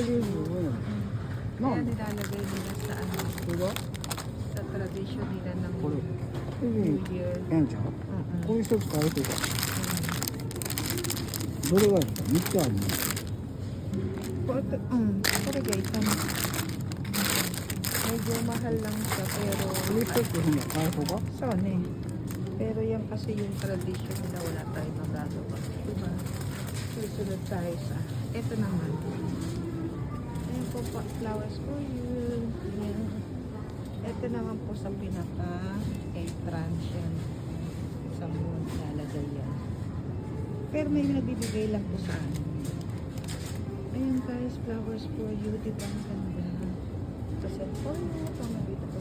Kaya Ma'am, nilalagay nila sa ano, diba? sa tradition nila ng これ、 New Year. やんちゃん、こういう人使うとか、どれがいいか、3つあるの。 Corrugation. Medyo mahal lang siya, pero これ一つほんなら買う方が son eh. Pero yan kasi yung tradition nila, wala tayong magagawa. Diba? Susunod tayo sa, eto naman. Ayan po pa, flowers for you. Ayan. Ito naman po sa pinaka-entrance yan. Sa moon, lalagay yan. Pero may nagbibigay lang po sa amin. Ayan guys, flowers for you. Diba ang ganda? Ito sa for you. Ito ang nabita ko.